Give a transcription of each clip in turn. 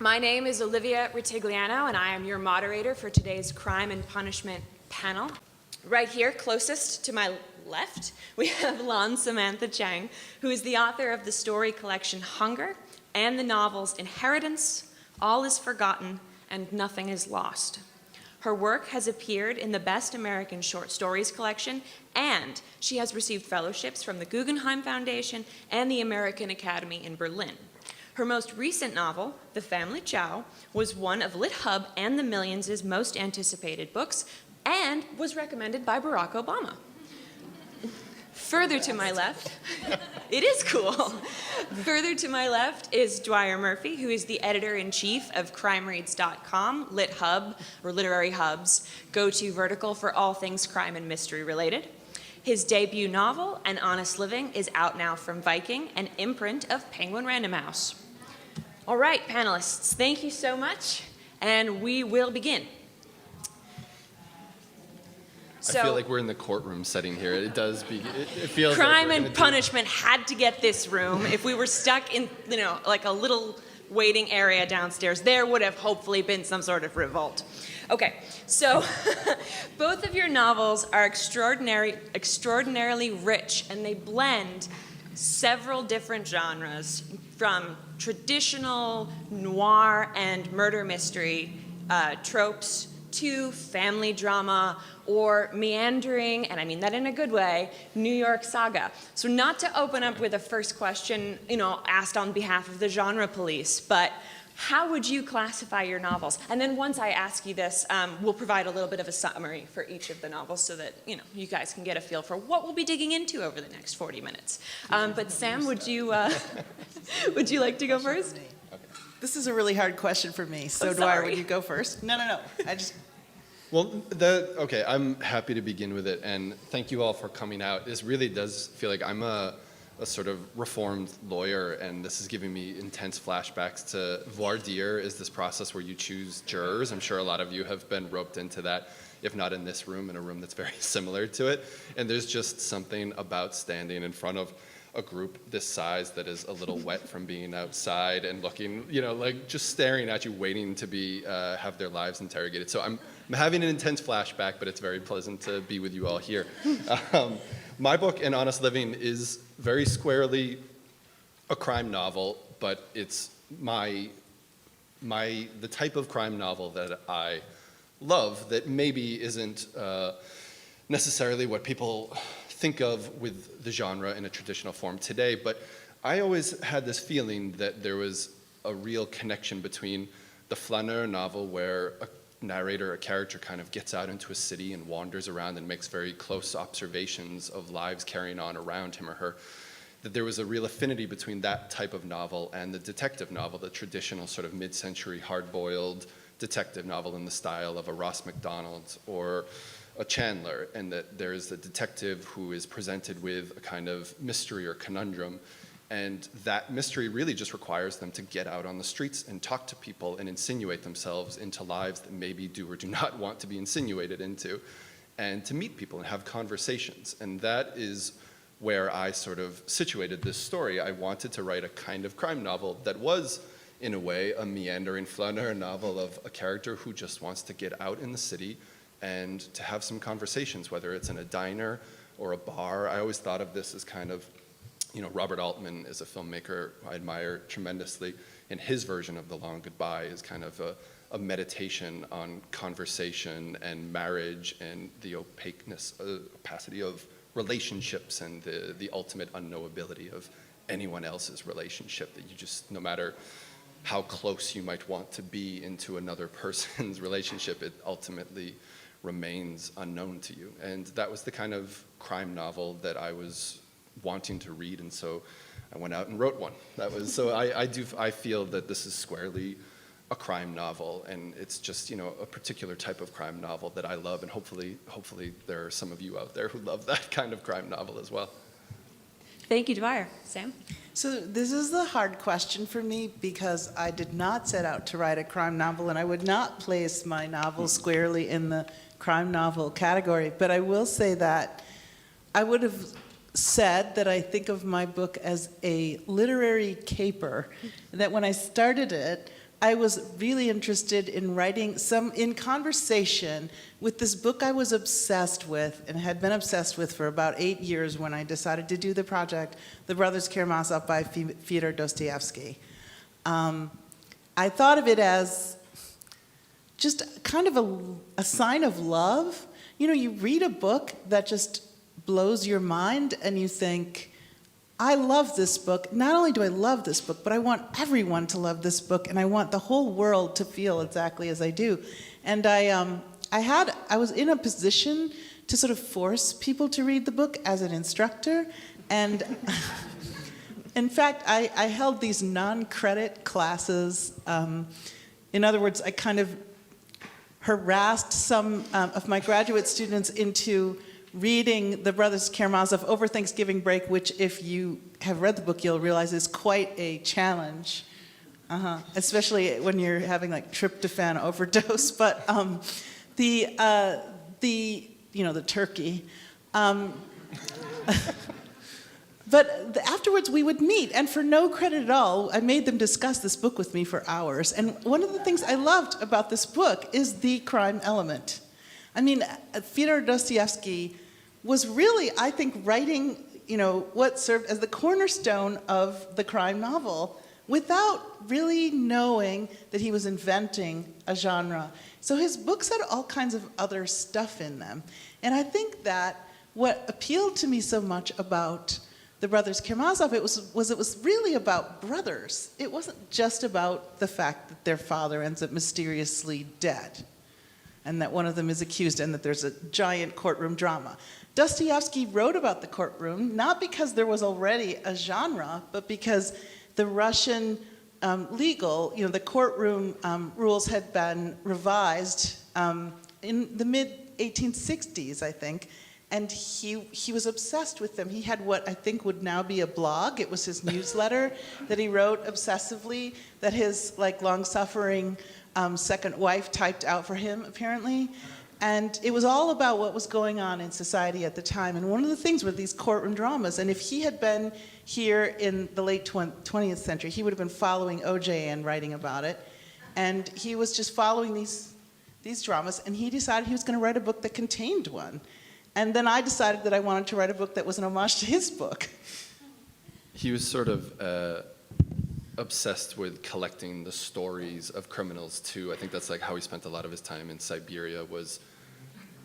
My name is Olivia Rutigliano, and I am your moderator for today's Crime and Punishment panel. Right here, closest to my left, we have Lan Samantha Chang, who is the author of the story collection Hunger and the novels Inheritance, All is Forgotten, and Nothing is Lost. Her work has appeared in the Best American Short Stories collection, and she has received fellowships from the Guggenheim Foundation and the American Academy in Berlin. Her most recent novel, The Family Chao, was one of LitHub and The Millions' most anticipated books and was recommended by Barack Obama. Further to my left, it is cool. Further to my left is Dwyer Murphy, who is the editor-in-chief of CrimeReads.com, LitHub, or Literary Hub's go-to vertical for all things crime and mystery related. His debut novel, An Honest Living, is out now from Viking, an imprint of Penguin Random House. All right, panelists, thank you so much, and we will begin. I feel like we're in the courtroom setting here. It does be, it feels Crime like and Punishment had to get this room. If we were stuck in, like a little waiting area downstairs, there would have hopefully been some sort of revolt. Okay, so both of your novels are extraordinarily rich, and they blend several different genres, from traditional noir and murder mystery tropes to family drama or meandering, and I mean that in a good way, New York saga. So not to open up with a first question, asked on behalf of the genre police, but how would you classify your novels? And then once I ask you this, we'll provide a little bit of a summary for each of the novels so that you guys can get a feel for what we'll be digging into over the next 40 minutes. But Sam, would you like to go first? This is a really hard question for me, so Dwyer, would you go first? No. Okay, I'm happy to begin with it, and thank you all for coming out. This really does feel like I'm a sort of reformed lawyer, and this is giving me intense flashbacks to voir dire is this process where you choose jurors. I'm sure a lot of you have been roped into that, if not in this room, in a room that's very similar to it. And there's just something about standing in front of a group this size that is a little wet from being outside and looking, like just staring at you, waiting to be have their lives interrogated. So I'm having an intense flashback, but it's very pleasant to be with you all here. My book, An Honest Living, is very squarely a crime novel, but it's the type of crime novel that I love that maybe isn't necessarily what people think of with the genre in a traditional form today, but I always had this feeling that there was a real connection between the flaneur novel, where a narrator, a character, kind of gets out into a city and wanders around and makes very close observations of lives carrying on around him or her, that there was a real affinity between that type of novel and the detective novel, the traditional sort of mid-century hard-boiled detective novel in the style of a Ross Macdonald or a Chandler, and that there is a detective who is presented with a kind of mystery or conundrum, and that mystery really just requires them to get out on the streets and talk to people and insinuate themselves into lives that maybe do or do not want to be insinuated into, and to meet people and have conversations. And that is where I sort of situated this story. I wanted to write a kind of crime novel that was, in a way, a meandering flaneur novel of a character who just wants to get out in the city and to have some conversations, whether it's in a diner or a bar. I always thought of this as kind of, Robert Altman is a filmmaker I admire tremendously, and his version of The Long Goodbye is kind of a meditation on conversation and marriage and the opacity of relationships and the ultimate unknowability of anyone else's relationship, that you just, no matter how close you might want to be into another person's relationship, it ultimately remains unknown to you. And that was the kind of crime novel that I was wanting to read, and so I went out and wrote one. I feel that this is squarely a crime novel, and it's just, a particular type of crime novel that I love, and hopefully there are some of you out there who love that kind of crime novel as well. Thank you, Dwyer. Sam? So this is the hard question for me, because I did not set out to write a crime novel, and I would not place my novel squarely in the crime novel category. But I will say that I would have said that I think of my book as a literary caper, that when I started it, I was really interested in writing in conversation with this book I was obsessed with and had been obsessed with for about 8 years when I decided to do the project, The Brothers Karamazov by Fyodor Dostoevsky. I thought of it as just kind of a sign of love. You know, you read a book that just blows your mind and you think, I love this book. Not only do I love this book, but I want everyone to love this book, and I want the whole world to feel exactly as I do. And I was in a position to sort of force people to read the book as an instructor, and in fact, I held these non-credit classes. In other words, I kind of harassed some of my graduate students into reading The Brothers Karamazov over Thanksgiving break, which if you have read the book, you'll realize is quite a challenge, especially when you're having like tryptophan overdose. But the turkey. But afterwards we would meet, and for no credit at all, I made them discuss this book with me for hours. And one of the things I loved about this book is the crime element. I mean, Fyodor Dostoevsky was really, I think, writing, what served as the cornerstone of the crime novel without really knowing that he was inventing a genre. So his books had all kinds of other stuff in them. And I think that what appealed to me so much about The Brothers Karamazov, it was really about brothers. It wasn't just about the fact that their father ends up mysteriously dead, and that one of them is accused, and that there's a giant courtroom drama. Dostoevsky wrote about the courtroom, not because there was already a genre, but because the Russian the courtroom rules had been revised in the mid-1860s, I think, and he was obsessed with them. He had what I think would now be a blog. It was his newsletter that he wrote obsessively, that his long-suffering second wife typed out for him, apparently. And it was all about what was going on in society at the time. And one of the things were these courtroom dramas. And if he had been here in the late 20th century, he would have been following OJ and writing about it. And he was just following these dramas. And he decided he was going to write a book that contained one. And then I decided that I wanted to write a book that was an homage to his book. He was sort of obsessed with collecting the stories of criminals too. I think that's how he spent a lot of his time in Siberia, was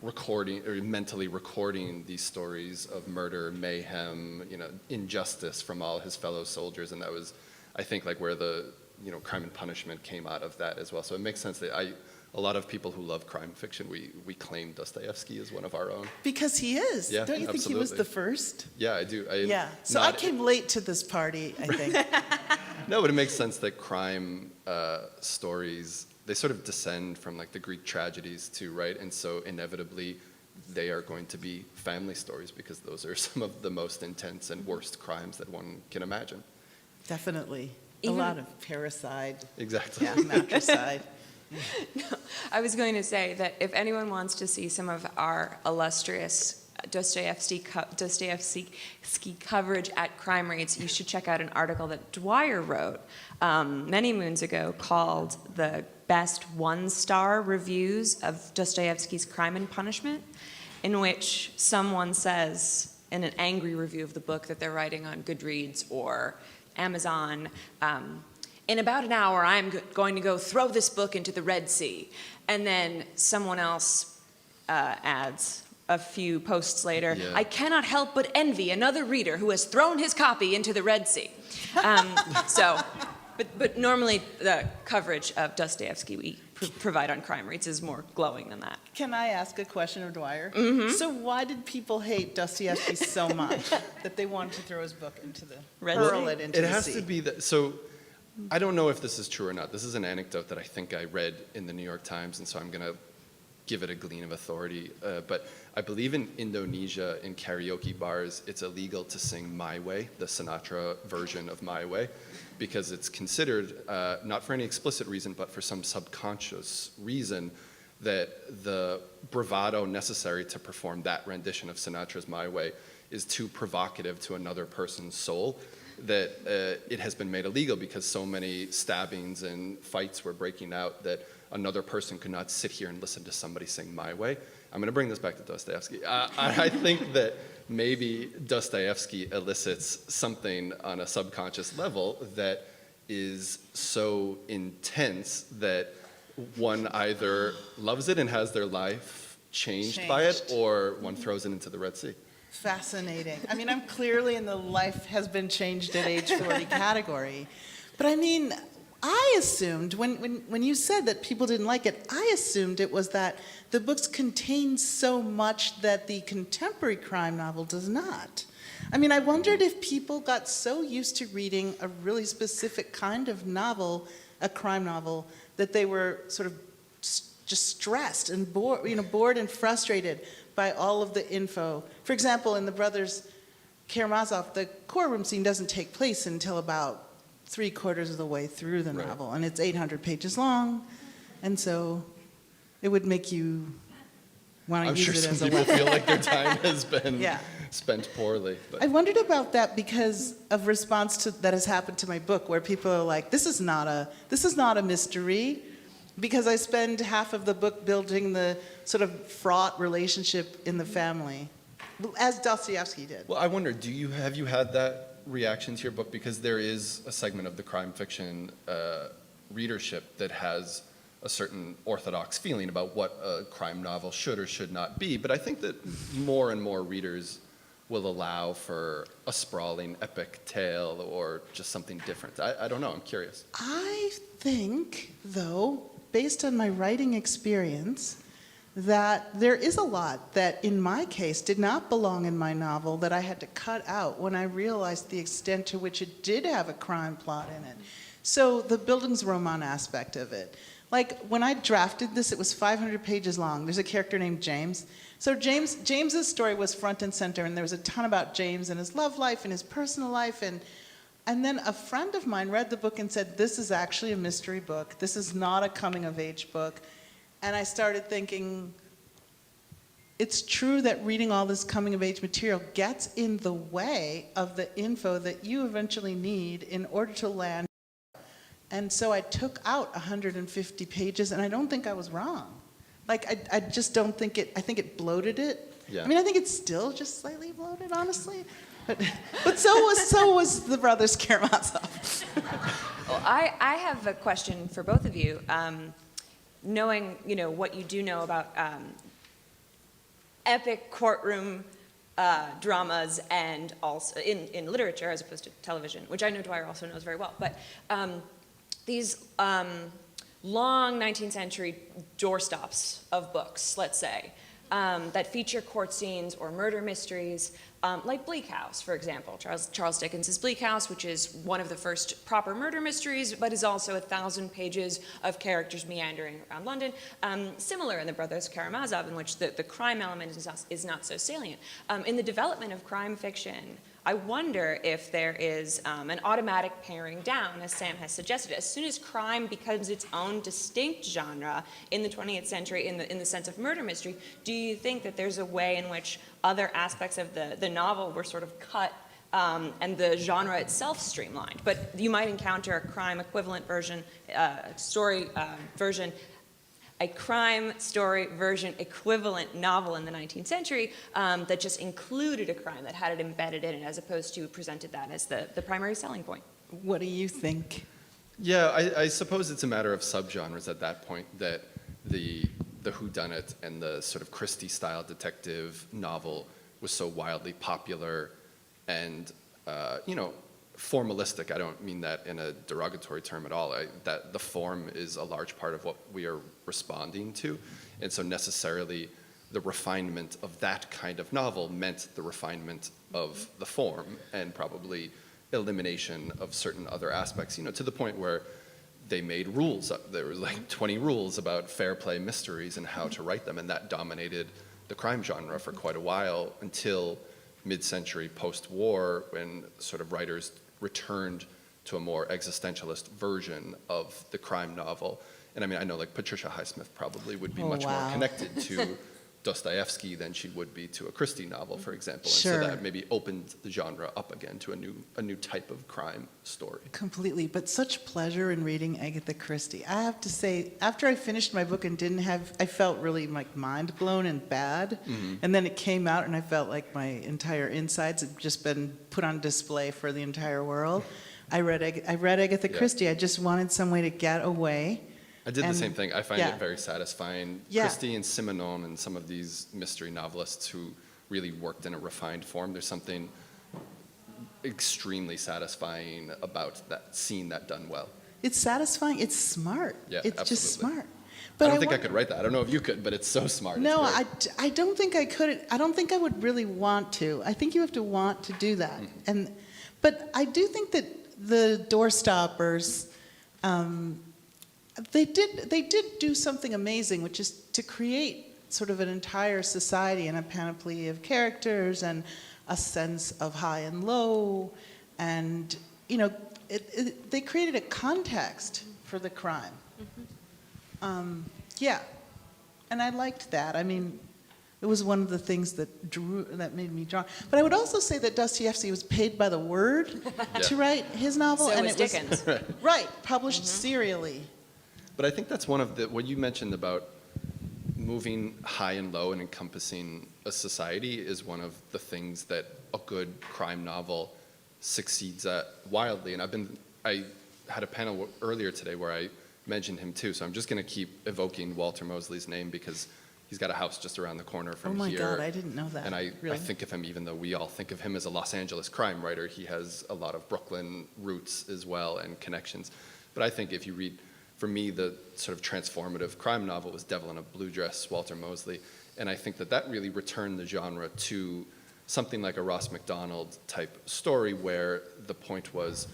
recording or mentally recording these stories of murder, mayhem, injustice from all his fellow soldiers. And that was, I think, where the Crime and Punishment came out of that as well. So it makes sense that a lot of people who love crime fiction, we claim Dostoevsky as one of our own. Because he is. Yeah, Don't you think absolutely. he was the first? Yeah, I do. So I came late to this party, I think. No, but it makes sense that crime stories, they sort of descend from the Greek tragedies too, right? And so inevitably they are going to be family stories, because those are some of the most intense and worst crimes that one can imagine. Definitely. A lot of parricide. Exactly. Yeah, matricide. No, I was going to say that if anyone wants to see some of our illustrious Dostoevsky coverage at CrimeReads, you should check out an article that Dwyer wrote many moons ago called "The Best One-Star Reviews of Dostoevsky's Crime and Punishment," in which someone says in an angry review of the book that they're writing on Goodreads or Amazon, in about an hour, I'm going to go throw this book into the Red Sea. And then someone else adds a few posts later, Yeah. I cannot help but envy another reader who has thrown his copy into the Red Sea. But normally the coverage of Dostoevsky we provide on CrimeReads is more glowing than that. Can I ask a question of Dwyer? Mm-hmm. So why did people hate Dostoevsky so much that they wanted to throw his book into the Hurl it into the sea? It has to be that. So I don't know if this is true or not. This is an anecdote that I think I read in the New York Times, and so I'm going to give it a glean of authority. But I believe in Indonesia, in karaoke bars, it's illegal to sing My Way, the Sinatra version of My Way, because it's considered, not for any explicit reason, but for some subconscious reason, that the bravado necessary to perform that rendition of Sinatra's My Way is too provocative to another person's soul. that it has been made illegal because so many stabbings and fights were breaking out that another person could not sit here and listen to somebody sing My Way. I'm going to bring this back to Dostoevsky. I think that maybe Dostoevsky elicits something on a subconscious level that is so intense that one either loves it and has their life changed by it, or one throws it into the Red Sea. Fascinating. I mean, I'm clearly in the life has been changed at age 40 category. But I mean, I assumed, when you said that people didn't like it, I assumed it was that the books contain so much that the contemporary crime novel does not. I mean, I wondered if people got so used to reading a really specific kind of novel, a crime novel, that they were sort of just stressed and bored and frustrated by all of the info. For example, in the Brothers Karamazov, the courtroom scene doesn't take place until about 3/4 of the way through the novel, and it's 800 pages long, and so it would make you want to use it as a weapon. I'm sure some people feel like their time has been spent poorly. But. I wondered about that because of response that has happened to my book, where people are like, "This is not a mystery," because I spend half of the book building the sort of fraught relationship in the family, as Dostoevsky did. Well, I wonder, have you had that reaction to your book? Because there is a segment of the crime fiction readership that has a certain orthodox feeling about what a crime novel should or should not be. But I think that more and more readers will allow for a sprawling epic tale or just something different. I don't know, I'm curious. I think, though, based on my writing experience, that there is a lot that, in my case, did not belong in my novel that I had to cut out when I realized the extent to which it did have a crime plot in it. So the Bildungsroman aspect of it. Like, when I drafted this, it was 500 pages long. There's a character named James. So James's story was front and center, and there was a ton about James and his love life and his personal life. And then a friend of mine read the book and said, "This is actually a mystery book. This is not a coming-of-age book." And I started thinking, it's true that reading all this coming-of-age material gets in the way of the info that you eventually need in order to land. And so I took out 150 pages, and I don't think I was wrong. Like, I just don't think I think it bloated it. Yeah. I mean, I think it's still just slightly bloated, honestly. But so was the Brothers Karamazov. Well, I have a question for both of you. Knowing, what you do know about epic courtroom dramas and also in literature as opposed to television, which I know Dwyer also knows very well, but these long 19th century doorstops of books, let's say, that feature court scenes or murder mysteries, like Bleak House, for example. Charles Dickens' Bleak House, which is one of the first proper murder mysteries, but is also 1,000 pages of characters meandering around London. Similar in the Brothers Karamazov, in which the crime element is not so salient. In the development of crime fiction, I wonder if there is an automatic paring down, as Sam has suggested. As soon as crime becomes its own distinct genre in the 20th century, in the sense of murder mystery, do you think that there's a way in which other aspects of the novel were sort of cut and the genre itself streamlined? But you might encounter a crime equivalent version, story version, a crime story version equivalent novel in the 19th century that just included a crime, that had it embedded in it, as opposed to presented that as the primary selling point. What do you think? Yeah, I suppose it's a matter of subgenres at that point, that the whodunit and the sort of Christie-style detective novel was so wildly popular and, formalistic. I don't mean that in a derogatory term at all. That the form is a large part of what we are responding to. And so necessarily the refinement of that kind of novel meant the refinement of the form and probably elimination of certain other aspects, to the point where they made rules. There was like 20 rules about fair play mysteries and how to write them, and that dominated the crime genre for quite a while until mid-century post-war, when sort of writers returned to a more existentialist version of the crime novel. And I mean, I know like Patricia Highsmith probably would be much more connected to Dostoevsky than she would be to a Christie novel, for example. And Sure. so that maybe opened the genre up again to a new type of crime story. Completely, but such pleasure in reading Agatha Christie. I have to say, after I finished my book and I felt really like mind blown and bad, and then it came out and I felt like my entire insides had just been put on display for the entire world. I read Agatha Christie. I just wanted some way to get away. I did the same thing. I find yeah. it very satisfying. Yeah. Christie and Simenon and some of these mystery novelists who really worked in a refined form, there's something extremely satisfying about that, seeing that done well. It's satisfying. It's smart. Yeah, it's just absolutely. smart. I don't think I could write that. I don't know if you could, but it's so smart. No, It's great. I don't think I could. I don't think I would really want to. I think you have to want to do that. But I do think that the Doorstoppers, they did do something amazing, which is to create sort of an entire society and a panoply of characters and a sense of high and low, and they created a context for the crime. Yeah, and I liked that. I mean, it was one of the things that made me drawn. But I would also say that Dostoevsky was paid by the word to write his novel, So and was Dickens. right, published serially. But I think that's one of what you mentioned about moving high and low and encompassing a society is one of the things that a good crime novel succeeds at wildly. And I had a panel earlier today where I mentioned him too, so I'm just going to keep evoking Walter Mosley's name because he's got a house just around the corner from here. Oh my God, I didn't know that. And I Really? think of him, even though we all think of him as a Los Angeles crime writer, he has a lot of Brooklyn roots as well and connections. But I think if you read, for me, the sort of transformative crime novel was Devil in a Blue Dress, Walter Mosley. And I think that really returned the genre to something like a Ross MacDonald type story where the point was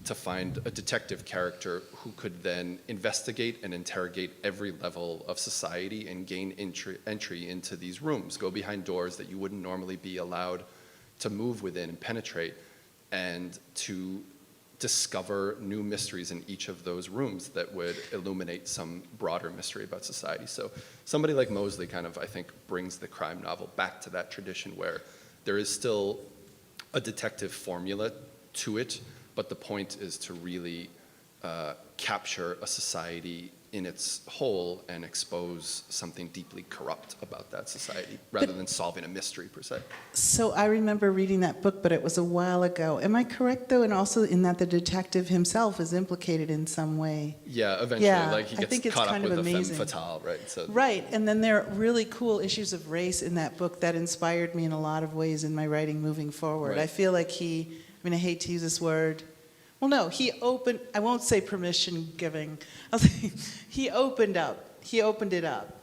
to find a detective character who could then investigate and interrogate every level of society and gain entry into these rooms, go behind doors that you wouldn't normally be allowed to move within and penetrate, and to discover new mysteries in each of those rooms that would illuminate some broader mystery about society. So somebody like Mosley kind of, I think, brings the crime novel back to that tradition where there is still a detective formula to it, but the point is to really capture a society in its whole and expose something deeply corrupt about that society rather than solving a mystery per se. So I remember reading that book, but it was a while ago. Am I correct, though, and also in that the detective himself is implicated in some way? Yeah, eventually, Yeah, like he I gets think it's caught kind up of with the femme amazing. fatale, right? So Right, and then there are really cool issues of race in that book that inspired me in a lot of ways in my writing moving forward. Right. I feel like I hate to use this word. Well, no, I won't say permission giving. I'll say he opened it up.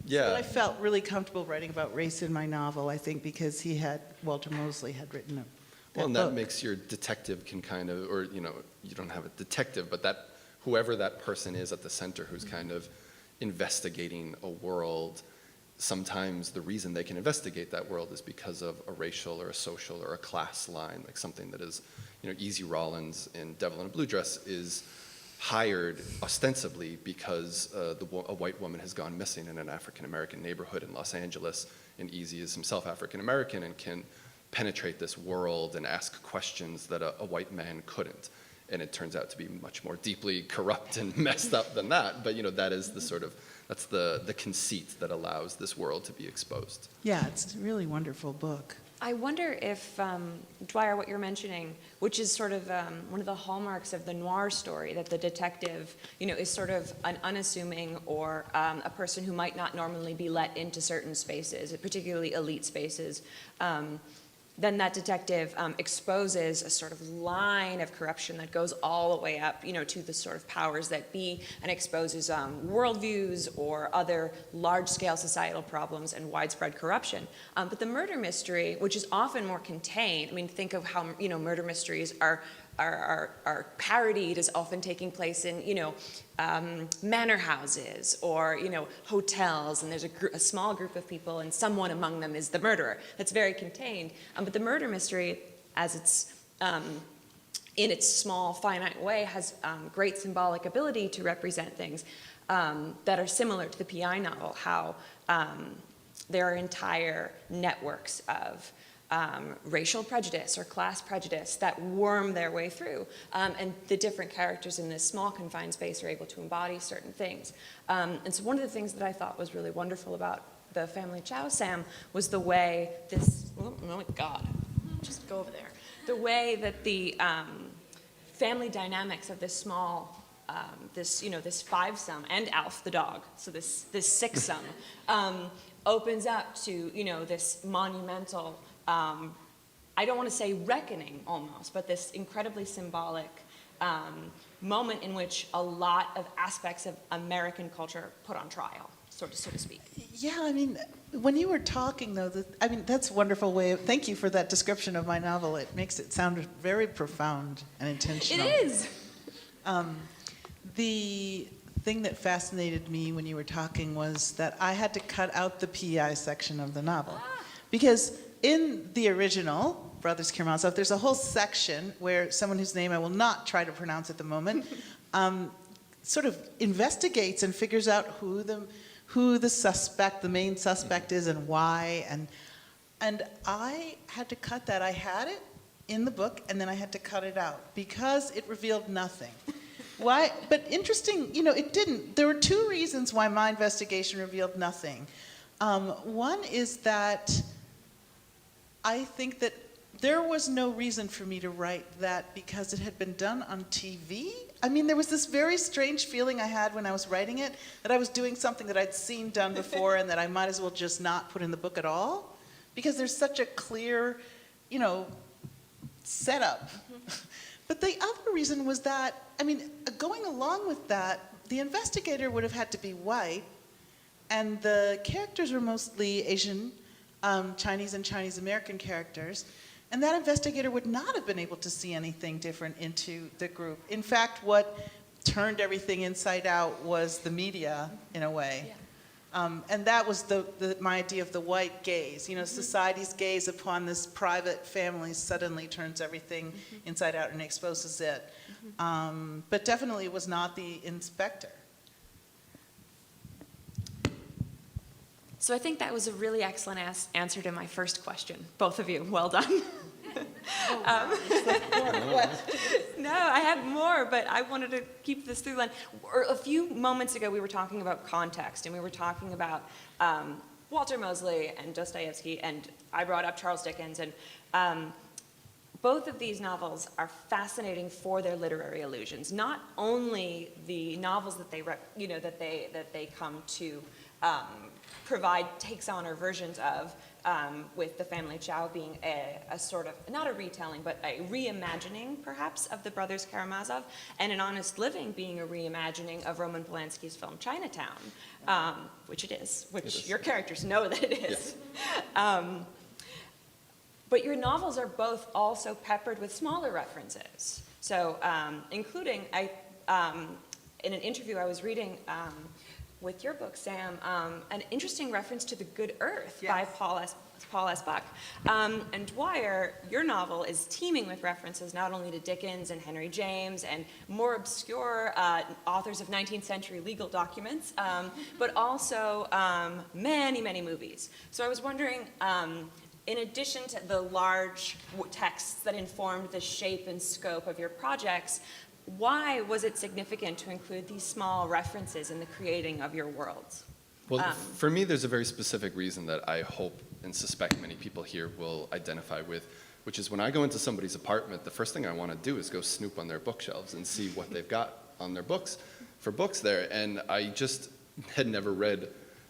yeah, But I felt really comfortable writing about race in my novel, I think, because Walter Mosley had written that well, and book. that makes your detective can kind of, or you don't have a detective, but that whoever that person is at the center who's kind of investigating a world, sometimes the reason they can investigate that world is because of a racial or a social or a class line, like something that is, Easy Rawlins in Devil in a Blue Dress is hired ostensibly because a white woman has gone missing in an African-American neighborhood in Los Angeles, and Easy is himself African-American and can penetrate this world and ask questions that a white man couldn't. And it turns out to be much more deeply corrupt and messed up than that, but that is that's the conceit that allows this world to be exposed. Yeah, it's a really wonderful book. I wonder if, Dwyer, what you're mentioning, which is sort of one of the hallmarks of the noir story, that the detective, is sort of an unassuming or a person who might not normally be let into certain spaces, particularly elite spaces. Then that detective exposes a sort of line of corruption that goes all the way up, to the sort of powers that be, and exposes worldviews or other large-scale societal problems and widespread corruption. But the murder mystery, which is often more contained, think of how murder mysteries are parodied as often taking place in manor houses or hotels, and there's a small group of people and someone among them is the murderer. That's very contained. But the murder mystery, as it's in its small finite way, has great symbolic ability to represent things that are similar to the PI novel. How there are entire networks of racial prejudice or class prejudice that worm their way through. And the different characters in this small confined space are able to embody certain things. And so one of the things that I thought was really wonderful about the Family Chao, Sam, was the way this, oh my God, just go over there. The way that the family dynamics of this small, this five-sum, and Alf the dog, so this six-sum, opens up to, this monumental, I don't want to say reckoning almost, but this incredibly symbolic moment in which a lot of aspects of American culture are put on trial, so to speak. Yeah, I mean, when you were talking, though, that's a wonderful way of, thank you for that description of my novel. It makes it sound very profound and intentional. It is. The thing that fascinated me when you were talking was that I had to cut out the PI section of the novel. Because in the original, Brothers Karamazov, there's a whole section where someone whose name I will not try to pronounce at the moment sort of investigates and figures out who the suspect, the main suspect is, and why. And I had to cut that. I had it in the book, and then I had to cut it out because it revealed nothing. Why? But interesting, it didn't. There were two reasons why my investigation revealed nothing. One is that I think that there was no reason for me to write that because it had been done on TV. I mean, there was this very strange feeling I had when I was writing it, that I was doing something that I'd seen done before and that I might as well just not put in the book at all, because there's such a clear, setup. But the other reason was that, going along with that, the investigator would have had to be white, and the characters were mostly Asian, Chinese and Chinese American characters, and that investigator would not have been able to see anything different into the group. In fact, what turned everything inside out was the media, in a way. Yeah. And that was my idea of the white gaze. Society's gaze upon this private family suddenly turns everything inside out and exposes it. But definitely it was not the inspector. So I think that was a really excellent answer to my first question. Both of you, well done. No, I had more, but I wanted to keep this through line. A few moments ago, we were talking about context, and we were talking about Walter Mosley and Dostoevsky, and I brought up Charles Dickens, and both of these novels are fascinating for their literary allusions. Not only the novels that they that they come to provide takes on or versions of, with the Family Chao being a sort of, not a retelling, but a reimagining, perhaps, of the Brothers Karamazov, and An Honest Living being a reimagining of Roman Polanski's film Chinatown, which it is, your characters know that it is. Yes. But your novels are both also peppered with smaller references. So, including, in an interview I was reading, with your book, Sam, an interesting reference to The Good Earth by Paul S. Buck. And Dwyer, your novel is teeming with references not only to Dickens and Henry James and more obscure authors of 19th century legal documents, but also many, many movies. So I was wondering, in addition to the large texts that informed the shape and scope of your projects, why was it significant to include these small references in the creating of your worlds? Well, for me, there's a very specific reason that I hope and suspect many people here will identify with, which is when I go into somebody's apartment, the first thing I want to do is go snoop on their bookshelves and see what they've got on their books there. And I just had never read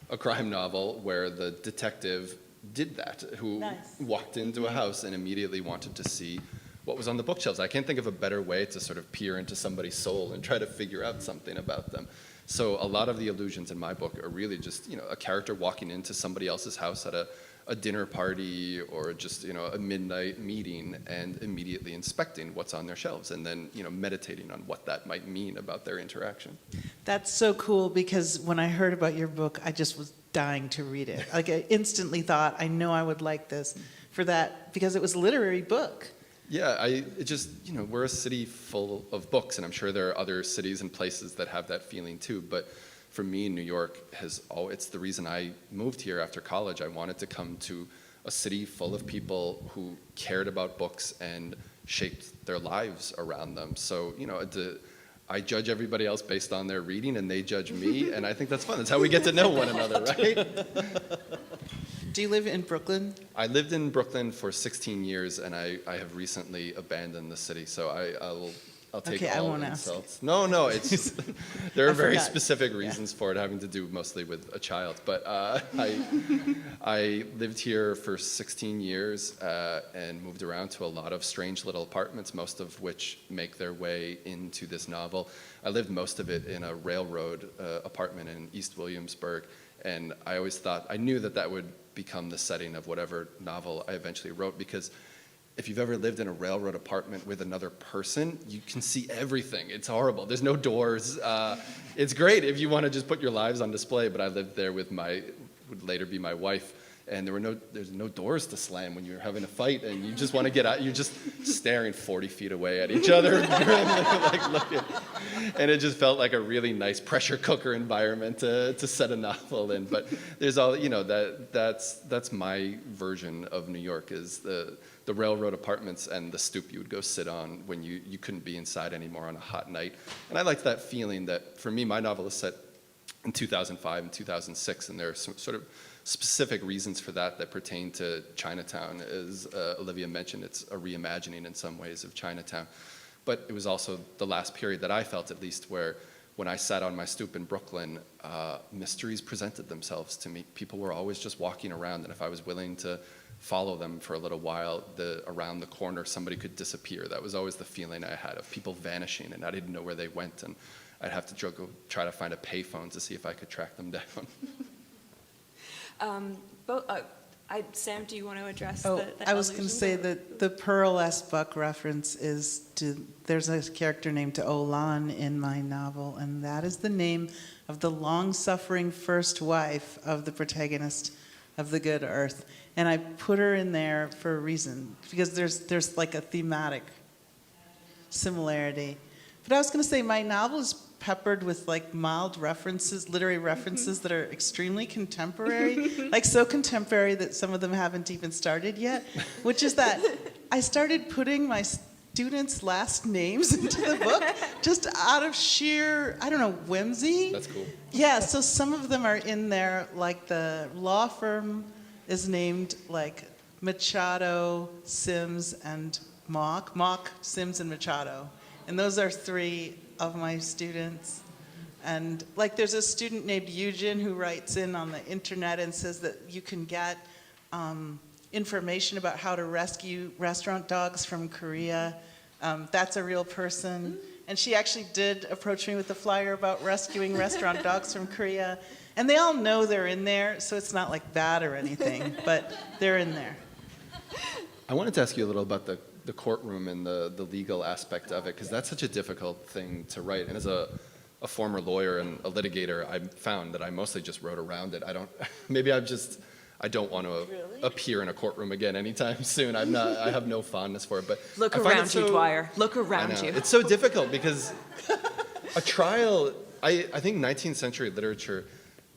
a crime novel where the detective did that, who walked into a house and immediately wanted to see what was on the bookshelves. I can't think of a better way to sort of peer into somebody's soul and try to figure out something about them. So a lot of the allusions in my book are really just, a character walking into somebody else's house at a dinner party or just, a midnight meeting and immediately inspecting what's on their shelves and then, meditating on what that might mean about their interaction. That's so cool, because when I heard about your book, I just was dying to read it. Like, I instantly thought, I know I would like this for that, because it was a literary book. Yeah, we're a city full of books, and I'm sure there are other cities and places that have that feeling too. But for me, New York it's the reason I moved here after college. I wanted to come to a city full of people who cared about books and shaped their lives around them. So, I judge everybody else based on their reading, and they judge me, and I think that's fun. That's how we get to know one another, right? Do you live in Brooklyn? I lived in Brooklyn for 16 years, and I have recently abandoned the city, so I'll take Okay, I all won't ask. insults. No, it's just, there are I very forgot. specific reasons for it, having to do mostly with a child. But I lived here for 16 years and moved around to a lot of strange little apartments, most of which make their way into this novel. I lived most of it in a railroad apartment in East Williamsburg, and I knew that would become the setting of whatever novel I eventually wrote, because if you've ever lived in a railroad apartment with another person, you can see everything. It's horrible. There's no doors. It's great if you want to just put your lives on display, but I lived there with would later be my wife, and there's no doors to slam when you're having a fight, and you just want to get out. You're just staring 40 feet away at each other, like looking. And it just felt like a really nice pressure cooker environment to set a novel in. But there's all, that's my version of New York, is the railroad apartments and the stoop you would go sit on when you couldn't be inside anymore on a hot night. And I liked that feeling that, for me, my novel is set in 2005 and 2006, and there are some sort of specific reasons for that pertain to Chinatown. As Olivia mentioned, it's a reimagining in some ways of Chinatown. But it was also the last period that I felt, at least, where when I sat on my stoop in Brooklyn, mysteries presented themselves to me. People were always just walking around, and if I was willing to follow them for a little while, around the corner somebody could disappear. That was always the feeling I had of people vanishing, and I didn't know where they went, and I'd have to go try to find a payphone to see if I could track them down. Sam, do you want to address Oh, the I was going to say allusion? that the Pearl S. Buck reference there's a character named Lan in my novel, and that is the name of the long-suffering first wife of the protagonist of The Good Earth. And I put her in there for a reason, because there's like a thematic similarity. But I was going to say my novel is peppered with like mild references, literary references that are extremely contemporary, like so contemporary that some of them haven't even started yet, which is that I started putting my students' last names into the book just out of sheer, whimsy. That's cool. Yeah, so some of them are in there, like the law firm is named like Machado, Sims, and Mock, Sims, and Machado. And those are three of my students. And like there's a student named Eugen who writes in on the internet and says that you can get information about how to rescue restaurant dogs from Korea. That's a real person. And she actually did approach me with a flyer about rescuing restaurant dogs from Korea. And they all know they're in there, so it's not like bad or anything, but they're in there. I wanted to ask you a little about the courtroom and the legal aspect of it, because that's such a difficult thing to write. And as a former lawyer and a litigator, I found that I mostly just wrote around it. I don't want to appear in a courtroom again anytime soon. I have no fondness for it. But Look I find around you, Dwyer. Look I around know. you. It's so difficult because a trial, I think 19th century literature,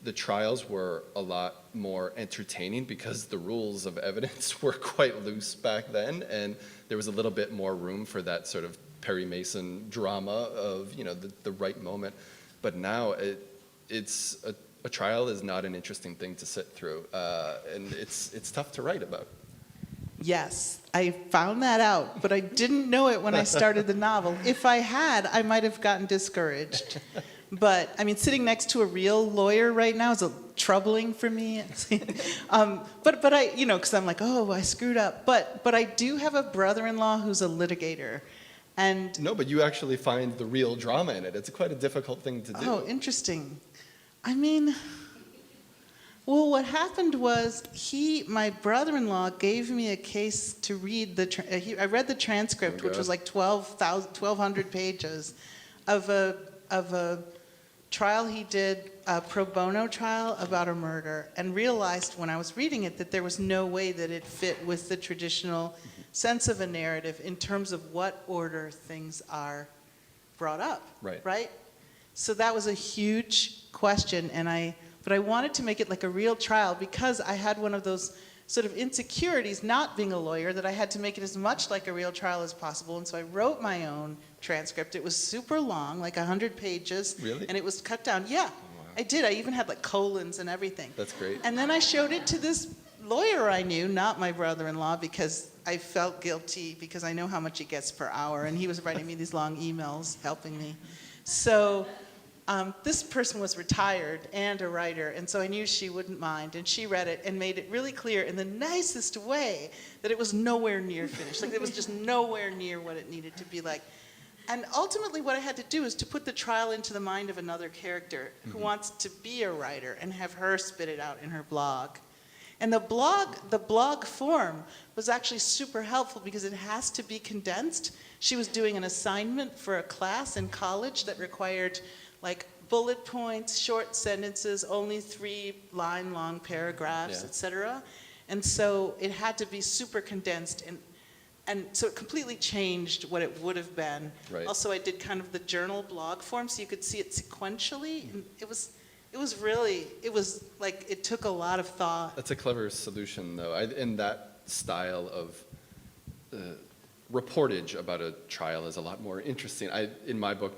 the trials were a lot more entertaining because the rules of evidence were quite loose back then, and there was a little bit more room for that sort of Perry Mason drama of the right moment. But now a trial is not an interesting thing to sit through, and it's tough to write about. Yes, I found that out, but I didn't know it when I started the novel. If I had, I might have gotten discouraged. But I mean, sitting next to a real lawyer right now is troubling for me. But I, because I'm like, oh, I screwed up. But I do have a brother-in-law who's a litigator, and No, but you actually find the real drama in it. It's quite a difficult thing to do. oh, interesting. I mean, well, what happened was my brother-in-law gave me a case to read. I read the transcript, which was like 1,200 pages, of a trial he did, a pro bono trial about a murder, and realized when I was reading it that there was no way that it fit with the traditional sense of a narrative in terms of what order things are brought up. Right. Right? So that was a huge question, but I wanted to make it like a real trial because I had one of those sort of insecurities not being a lawyer, that I had to make it as much like a real trial as possible. And so I wrote my own transcript. It was super long, like 100 pages. Really? And it was cut down. Yeah, I did. I even had like colons and everything. That's great. And then I showed it to this lawyer I knew, not my brother-in-law, because I felt guilty because I know how much he gets per hour. And he was writing me these long emails helping me. So this person was retired and a writer, and so I knew she wouldn't mind, and she read it and made it really clear in the nicest way that it was nowhere near finished. Like, it was just nowhere near what it needed to be like. And ultimately what I had to do is to put the trial into the mind of another character who wants to be a writer and have her spit it out in her blog. And the blog form was actually super helpful because it has to be condensed. She was doing an assignment for a class in college that required like bullet points, short sentences, only 3-line long paragraphs, Yeah. etc. And so it had to be super condensed, and so it completely changed what it would have been. Right. Also, I did kind of the journal blog form, so you could see it sequentially, and it was like it took a lot of thought. That's a clever solution, though. In that style of reportage about a trial is a lot more interesting. In my book,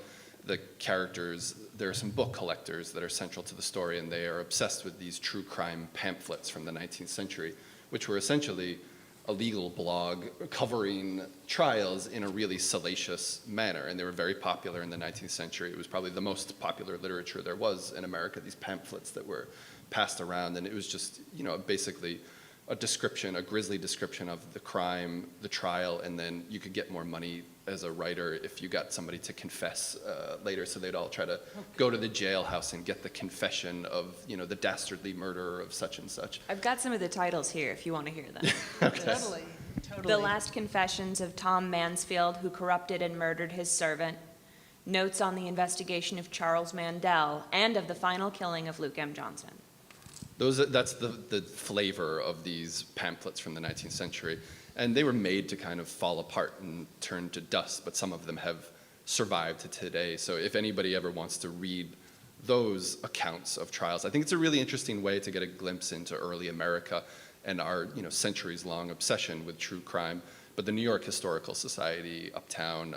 the characters, there are some book collectors that are central to the story, and they are obsessed with these true crime pamphlets from the 19th century, which were essentially a legal blog covering trials in a really salacious manner. And they were very popular in the 19th century. It was probably the most popular literature there was in America, these pamphlets that were passed around. And it was just, basically a description, a grisly description of the crime, the trial, and then you could get more money as a writer if you got somebody to confess later. So they'd all try to go to the jailhouse and get the confession of, the dastardly murder of such and such. I've got some of the titles here if you want to hear them. Totally. The Last Confessions of Tom Mansfield, Who Corrupted and Murdered His Servant, Notes on the Investigation of Charles Mandel, and of the Final Killing of Luke M. Johnson. That's the flavor of these pamphlets from the 19th century. And they were made to kind of fall apart and turn to dust, but some of them have survived to today. So if anybody ever wants to read those accounts of trials, I think it's a really interesting way to get a glimpse into early America and our centuries-long obsession with true crime. But the New York Historical Society, Uptown,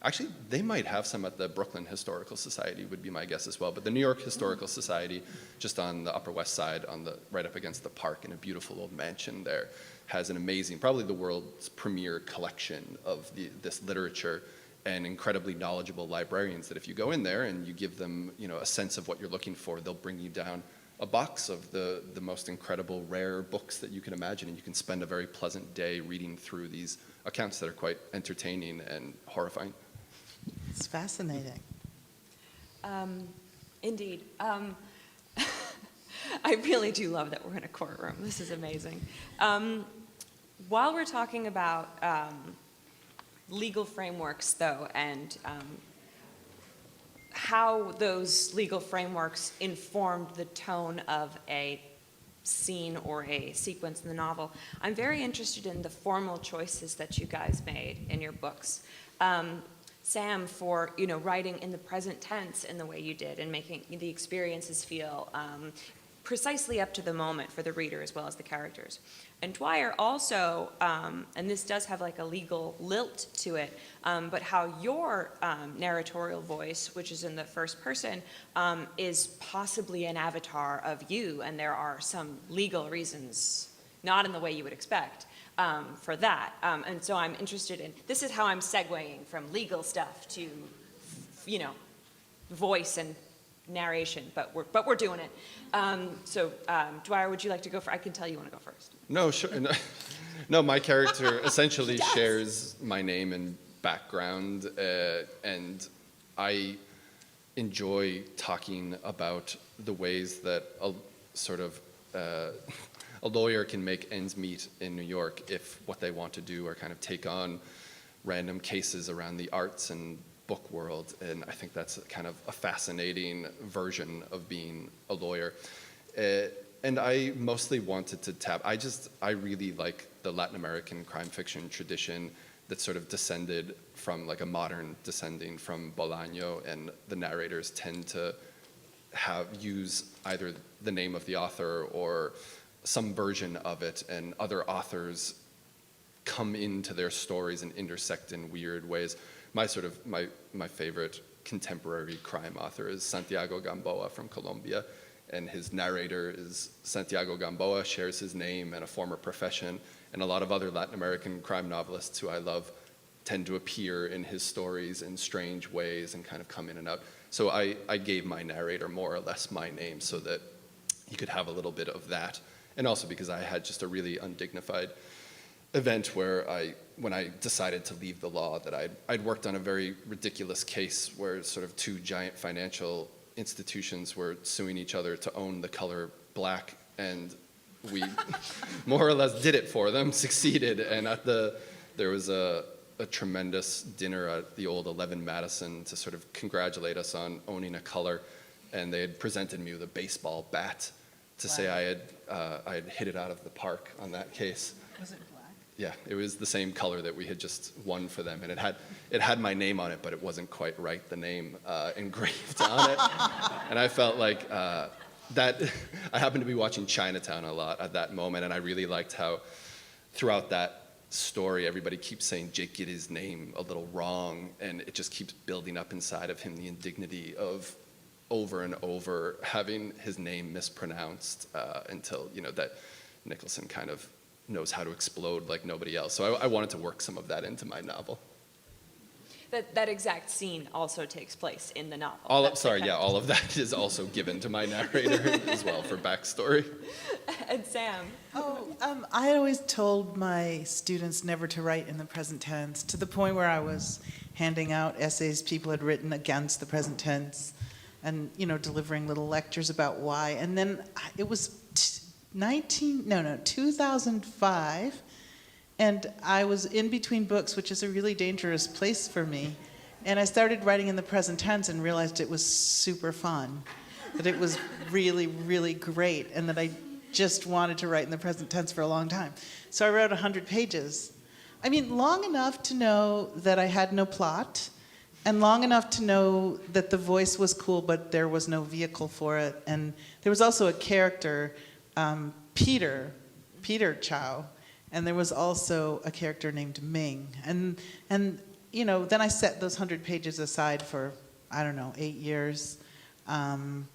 actually, they might have some at the Brooklyn Historical Society, would be my guess as well. But the New York Historical Society, just on the Upper West Side, right up against the park in a beautiful old mansion there, has an amazing, probably the world's premier collection of this literature, and incredibly knowledgeable librarians that if you go in there and you give them a sense of what you're looking for, they'll bring you down a box of the most incredible rare books that you can imagine, and you can spend a very pleasant day reading through these accounts that are quite entertaining and horrifying. It's fascinating. Indeed. I really do love that we're in a courtroom. This is amazing. While we're talking about legal frameworks, though, and how those legal frameworks informed the tone of a scene or a sequence in the novel, I'm very interested in the formal choices that you guys made in your books. Sam, for writing in the present tense in the way you did and making the experiences feel precisely up to the moment for the reader as well as the characters. And Dwyer also, and this does have like a legal lilt to it, but how your narratorial voice, which is in the first person, is possibly an avatar of you, and there are some legal reasons, not in the way you would expect, for that. And so I'm interested in, this is how I'm segueing from legal stuff to, voice and narration, but we're doing it. So Dwyer, would you like to go first? I can tell you want to go first. No, sure. No, my character essentially shares my name and background, and I enjoy talking about the ways that a lawyer can make ends meet in New York if what they want to do are kind of take on random cases around the arts and book world, and I think that's kind of a fascinating version of being a lawyer. And I mostly wanted to tap, I really like the Latin American crime fiction tradition that's sort of descended from like a modern descending from Bolaño, and the narrators tend to use either the name of the author or some version of it, and other authors come into their stories and intersect in weird ways. My favorite contemporary crime author is Santiago Gamboa from Colombia, and his narrator is Santiago Gamboa, shares his name and a former profession, and a lot of other Latin American crime novelists who I love tend to appear in his stories in strange ways and kind of come in and out. So I gave my narrator more or less my name so that he could have a little bit of that, and also because I had just a really undignified event where when I decided to leave the law, that I'd worked on a very ridiculous case where sort of two giant financial institutions were suing each other to own the color black, and we more or less did it for them, succeeded, and there was a tremendous dinner at the old 11 Madison to sort of congratulate us on owning a color, and they had presented me with a baseball bat to say I had hit it out of the park on that case. Was it black? Yeah, it was the same color that we had just won for them, and it had my name on it, but it wasn't quite right, the name engraved on it. And I felt like that I happened to be watching Chinatown a lot at that moment, and I really liked how throughout that story everybody keeps saying Jake get his name a little wrong, and it just keeps building up inside of him the indignity of over and over having his name mispronounced until that Nicholson kind of knows how to explode like nobody else. So I wanted to work some of that into my novel. That exact scene also takes place in the novel. All of that is also given to my narrator as well for backstory. And Sam? I had always told my students never to write in the present tense, to the point where I was handing out essays people had written against the present tense, and delivering little lectures about why. And then it was 2005, and I was in between books, which is a really dangerous place for me. And I started writing in the present tense and realized it was super fun, that it was really, really great, and that I just wanted to write in the present tense for a long time. So I wrote 100 pages. I mean, long enough to know that I had no plot, and long enough to know that the voice was cool, but there was no vehicle for it. And there was also a character, Peter Chao, and there was also a character named Ming. And then I set those 100 pages aside for, 8 years, until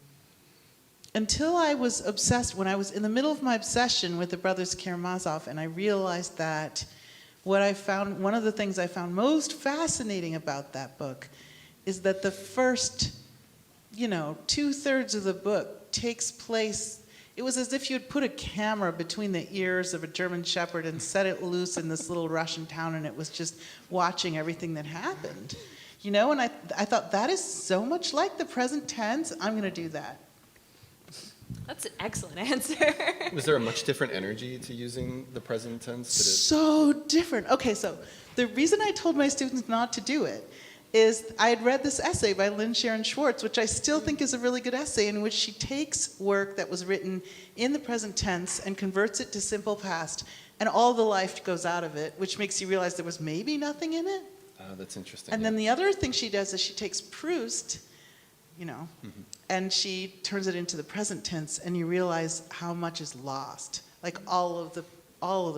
I was obsessed, when I was in the middle of my obsession with the brothers Karamazov, and I realized that one of the things I found most fascinating about that book is that the first, 2/3 of the book takes place. It was as if you had put a camera between the ears of a German shepherd and set it loose in this little Russian town, and it was just watching everything that happened. And I thought, that is so much like the present tense. I'm going to do that. That's an excellent answer. Was there a much different energy to using the present tense? So different. Okay, so the reason I told my students not to do it is I had read this essay by Lynn Sharon Schwartz, which I still think is a really good essay, in which she takes work that was written in the present tense and converts it to simple past, and all the life goes out of it, which makes you realize there was maybe nothing in it. Oh, that's interesting. And then the other thing she does is she takes Proust, and she turns it into the present tense, and you realize how much is lost. Like all of the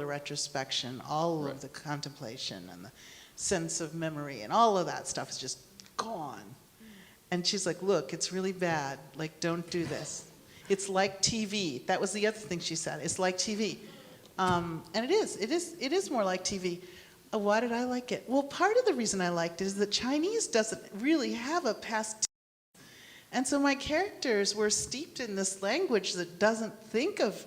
retrospection, all of the contemplation, and the sense of memory, and all of that stuff is just gone. And she's like, look, it's really bad. Like, don't do this. It's like TV. That was the other thing she said. It's like TV. And it is more like TV. Why did I like it? Well, part of the reason I liked it is that Chinese doesn't really have a past. And so my characters were steeped in this language that doesn't think of,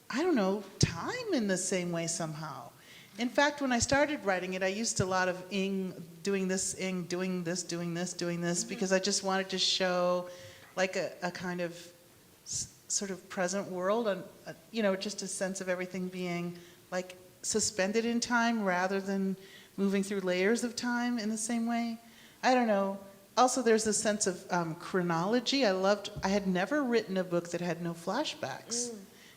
time in the same way somehow. In fact, when I started writing it, I used a lot of ing, doing this, because I just wanted to show like a kind of sort of present world, and just a sense of everything being like suspended in time rather than moving through layers of time in the same way. I don't know. Also, there's a sense of chronology. I had never written a book that had no flashbacks.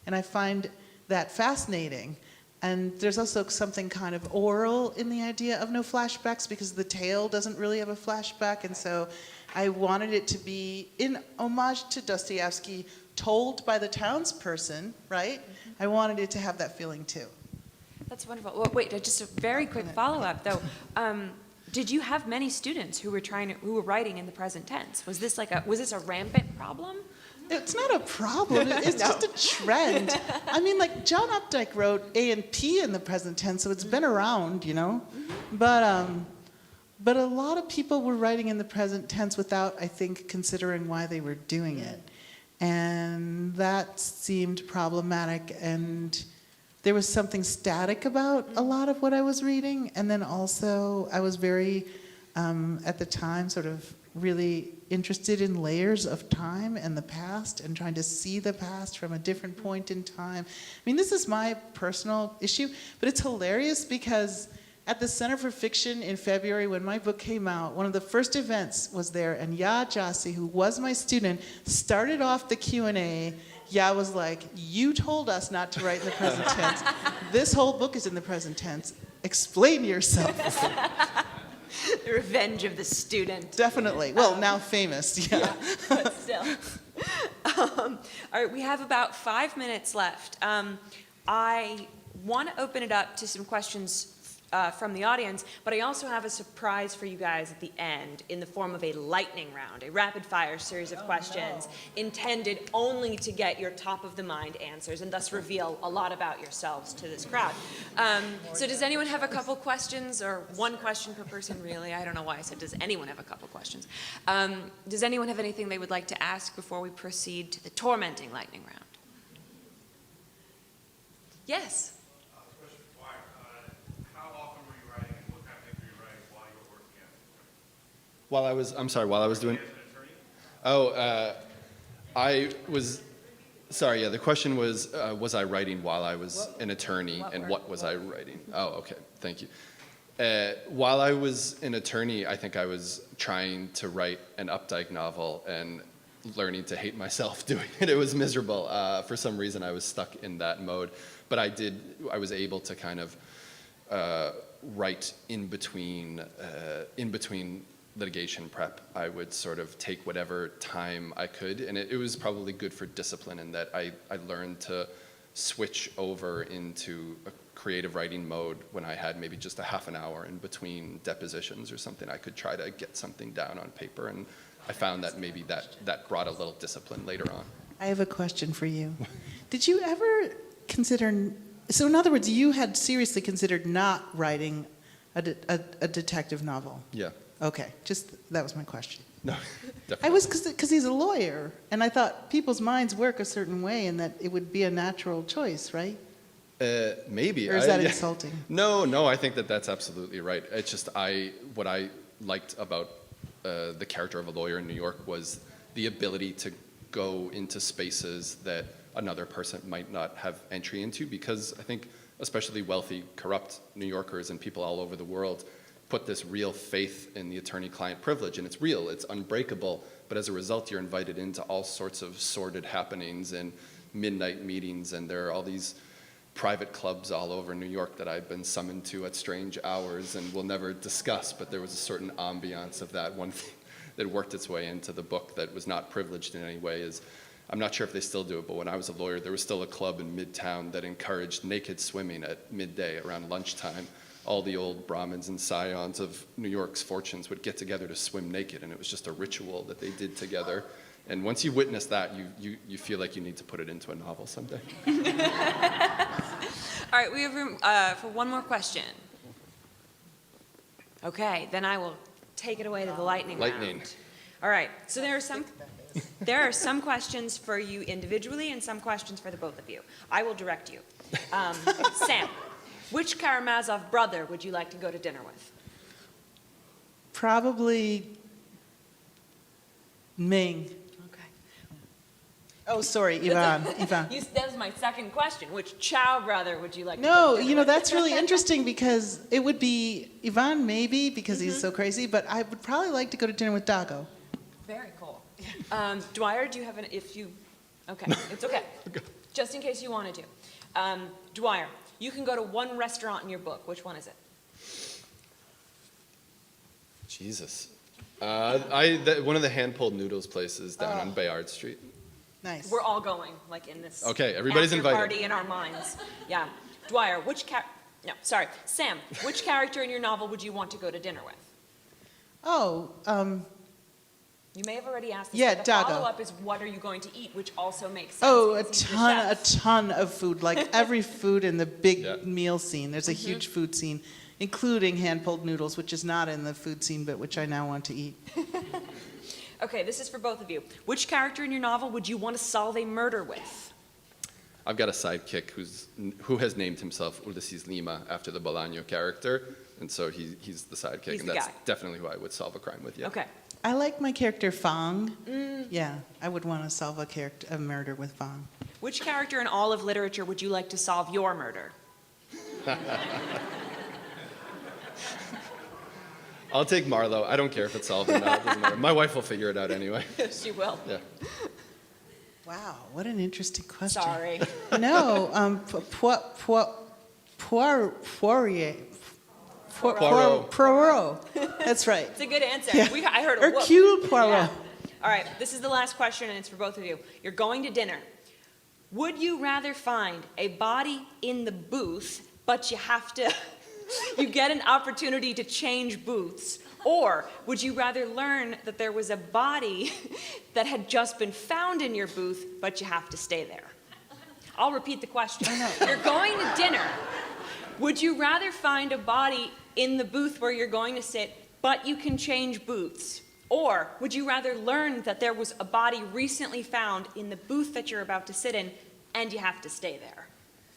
And I find that fascinating. And there's also something kind of oral in the idea of no flashbacks because the tale doesn't really have a flashback. And so I wanted it to be in homage to Dostoevsky, told by the townsperson, right? I wanted it to have that feeling too. That's wonderful. Well, wait, just a very quick follow-up, though. Did you have many students who were writing in the present tense? Was this a rampant problem? It's not a problem. It's just a trend. I mean, like John Updike wrote A and P in the present tense, so it's been around, you know. But a lot of people were writing in the present tense without, I think, considering why they were doing it, and that seemed problematic. And there was something static about a lot of what I was reading, and then also I was very, at the time, sort of really interested in layers of time and the past and trying to see the past from a different point in time. I mean, this is my personal issue, but it's hilarious because at the Center for Fiction in February when my book came out, one of the first events was there, and Ya Jassy, who was my student, started off the Q&A. Ya was like, you told us not to write in the present tense. This whole book is in the present tense. Explain yourself. The revenge of the student. Definitely. Well, now famous, yeah. But still. All right, we have about 5 minutes left. I want to open it up to some questions from the audience, but I also have a surprise for you guys at the end in the form of a lightning round, a rapid-fire series of questions intended only to get your top-of-the-mind answers and thus reveal a lot about yourselves to this crowd. So does anyone have a couple questions, or one question per person, really? I don't know why I said does anyone have a couple questions. Does anyone have anything they would like to ask before we proceed to the tormenting lightning round? Yes? While I was doing. Sorry, yeah, the question was I writing while I was an attorney, and what was I writing? Oh, okay, thank you. While I was an attorney, I think I was trying to write an Updike novel and learning to hate myself doing it. It was miserable. For some reason, I was stuck in that mode. But I was able to kind of write in between litigation prep. I would sort of take whatever time I could, and it was probably good for discipline in that I learned to switch over into a creative writing mode when I had maybe just a half an hour in between depositions or something. I could try to get something down on paper, and I found that maybe that brought a little discipline later on. I have a question for you. Did you ever consider, so in other words, you had seriously considered not writing a detective novel? Yeah. Okay, that was my question. No, definitely. I was, because he's a lawyer, and I thought people's minds work a certain way and that it would be a natural choice, right? Maybe. Or is that insulting? No, I think that's absolutely right. It's just what I liked about the character of a lawyer in New York was the ability to go into spaces that another person might not have entry into, because I think especially wealthy, corrupt New Yorkers and people all over the world put this real faith in the attorney-client privilege, and it's real, it's unbreakable, but as a result you're invited into all sorts of sordid happenings and midnight meetings, and there are all these private clubs all over New York that I've been summoned to at strange hours and will never discuss, but there was a certain ambiance of that. One thing that worked its way into the book that was not privileged in any way is, I'm not sure if they still do it, but when I was a lawyer, there was still a club in Midtown that encouraged naked swimming at midday around lunchtime. All the old Brahmins and scions of New York's fortunes would get together to swim naked, and it was just a ritual that they did together. And once you witness that, you feel like you need to put it into a novel someday. All right, we have room for one more question. Okay, then I will take it away to the lightning round. All right, so there are some questions for you individually and some questions for the both of you. I will direct you. Sam, which Karamazov brother would you like to go to dinner with? Probably Ming. Okay. Oh, sorry, Ivan. That was my second question. Which Chao brother would you like to go No, to dinner with? that's really interesting because it would be Ivan maybe because he's so crazy, but I would probably like to go to dinner with Dago. Very cool. Dwyer, do you have okay, it's okay. Just in case you wanted to. Dwyer, You can go to one restaurant in your book. Which one is it? Jesus. One of the hand-pulled noodles places down on Bayard Street. Nice. We're all going, like in this Okay, everybody's after invited. party in our minds. Yeah. Dwyer, Sam, which character in your novel would you want to go to dinner with? Oh, You may have already asked this, Yeah, but the Dago. follow-up is what are you going to eat, which also makes sense. oh, a because he's the chef. ton of food. Like every food in the big Yeah. meal scene. There's a huge food scene, including hand-pulled noodles, which is not in the food scene, but which I now want to eat. Okay, this is for both of you. Which character in your novel would you want to solve a murder with? I've got a sidekick who has named himself Ulysses Lima after the Bolaño character, and so he's the sidekick, He's and the that's guy. definitely who I would solve a crime with. Yeah. Okay. I like my character Fang. Yeah, I would want to solve a murder with Fang. Which character in all of literature would you like to solve your murder? I'll take Marlowe. I don't care if it's solved or not. It doesn't matter. My wife will figure it out anyway. She will. Yeah. Wow, what an interesting question. Sorry. No, Poirot. That's right. It's a good answer. Yeah. I heard a whoop. Hercule Poirot. Yeah. All right, this is the last question, and it's for both of you. You're going to dinner. Would you rather find a body in the booth, but you get an opportunity to change booths, or would you rather learn that there was a body that had just been found in your booth, but you have to stay there? I'll repeat the question. You're going to dinner. Would you rather find a body in the booth where you're going to sit, but you can change booths? Or would you rather learn that there was a body recently found in the booth that you're about to sit in, and you have to stay there?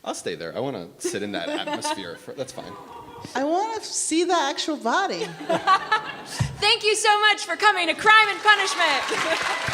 I'll stay there. I want to sit in that atmosphere. That's fine. I want to see the actual body. Thank you so much for coming to Crime and Punishment.